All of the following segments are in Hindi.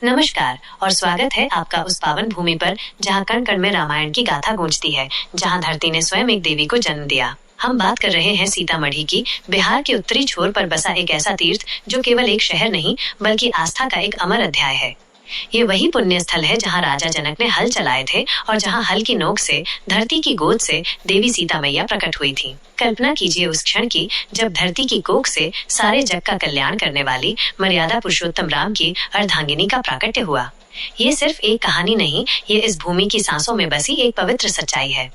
नमस्कार और स्वागत है आपका उस पावन भूमि पर जहाँ कण कण में रामायण की गाथा गूंजती है, जहाँ धरती ने स्वयं एक देवी को जन्म दिया। हम बात कर रहे हैं सीतामढ़ी की। बिहार के उत्तरी छोर पर बसा एक ऐसा तीर्थ जो केवल एक शहर नहीं बल्कि आस्था का एक अमर अध्याय है। ये वही पुण्य स्थल है जहाँ राजा जनक ने हल चलाए थे और जहाँ हल की नोक से धरती की गोद से देवी सीता मैया प्रकट हुई थी। कल्पना कीजिए उस क्षण की जब धरती की कोख से सारे जग का कल्याण करने वाली मर्यादा पुरुषोत्तम राम की अर्धांगिनी का प्राकट्य हुआ। ये सिर्फ एक कहानी नहीं, ये इस भूमि की सांसों में बसी एक पवित्र सच्चाई है।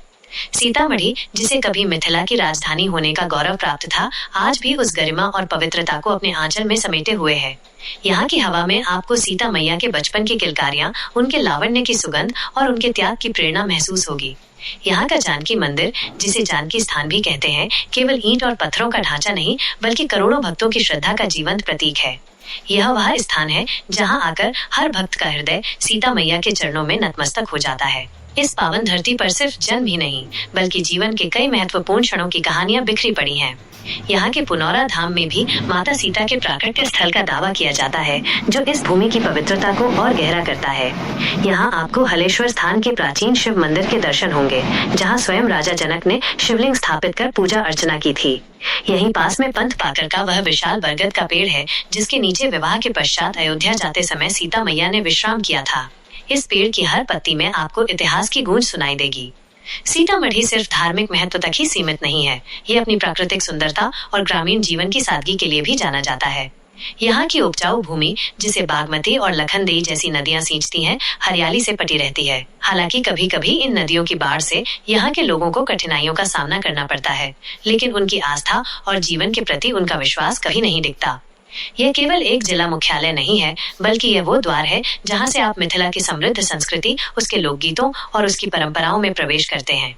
सीतामढ़ी, जिसे कभी मिथिला की राजधानी होने का गौरव प्राप्त था, आज भी उस गरिमा और पवित्रता को अपने आंचल में समेटे हुए है। यहाँ की हवा में आपको सीता मैया के बचपन की किलकारियां, उनके लावण्य की सुगंध और उनके त्याग की प्रेरणा महसूस होगी। यहाँ का जानकी मंदिर, जिसे जानकी स्थान भी कहते हैं, केवल ईंट और पत्थरों का ढांचा नहीं बल्कि करोड़ों भक्तों की श्रद्धा का जीवंत प्रतीक है। यह वह स्थान है जहाँ आकर हर भक्त का हृदय सीता मैया के चरणों में नतमस्तक हो जाता है। इस पावन धरती पर सिर्फ जन्म ही नहीं बल्कि जीवन के कई महत्वपूर्ण क्षणों की कहानियां बिखरी पड़ी हैं। यहाँ के पुनौरा धाम में भी माता सीता के प्राकट्य स्थल का दावा किया जाता है, जो इस भूमि की पवित्रता को और गहरा करता है। यहाँ आपको हलेश्वर स्थान के प्राचीन शिव मंदिर के दर्शन होंगे, जहाँ स्वयं राजा जनक ने शिवलिंग स्थापित कर पूजा अर्चना की थी। यहीं पास में पंथ पाकर का वह विशाल बरगद का पेड़ है, जिसके नीचे विवाह के पश्चात अयोध्या जाते समय सीता मैया ने विश्राम किया था। इस पेड़ की हर पत्ती में आपको इतिहास की गूंज सुनाई देगी। सीतामढ़ी सिर्फ धार्मिक महत्व तक ही सीमित नहीं है, ये अपनी प्राकृतिक सुंदरता और ग्रामीण जीवन की सादगी के लिए भी जाना जाता है। यहाँ की उपजाऊ भूमि, जिसे बागमती और लखनदेई जैसी नदियाँ सींचती हैं, हरियाली से पटी रहती है। हालांकि कभी कभी इन नदियों की बाढ़ से यहाँ के लोगों को कठिनाइयों का सामना करना पड़ता है, लेकिन उनकी आस्था और जीवन के प्रति उनका विश्वास कभी नहीं दिखता। यह केवल एक जिला मुख्यालय नहीं है, बल्कि यह वो द्वार है जहां से आप मिथिला की समृद्ध संस्कृति, उसके लोकगीतों और उसकी परंपराओं में प्रवेश करते हैं।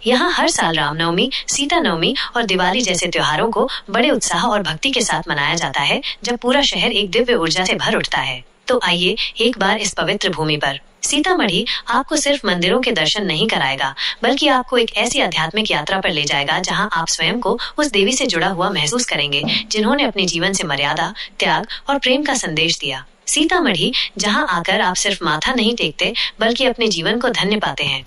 यहाँ हर साल रामनवमी, सीता नवमी और दिवाली जैसे त्योहारों को बड़े उत्साह और भक्ति के साथ मनाया जाता है, जब पूरा शहर एक दिव्य ऊर्जा से भर उठता है। तो आइए एक बार इस पवित्र भूमि पर। सीतामढ़ी आपको सिर्फ मंदिरों के दर्शन नहीं कराएगा, बल्कि आपको एक ऐसी आध्यात्मिक यात्रा पर ले जाएगा जहां आप स्वयं को उस देवी से जुड़ा हुआ महसूस करेंगे, जिन्होंने अपने जीवन से मर्यादा, त्याग और प्रेम का संदेश दिया। सीतामढ़ी, जहां आकर आप सिर्फ माथा नहीं टेकते बल्कि अपने जीवन को धन्य पाते हैं।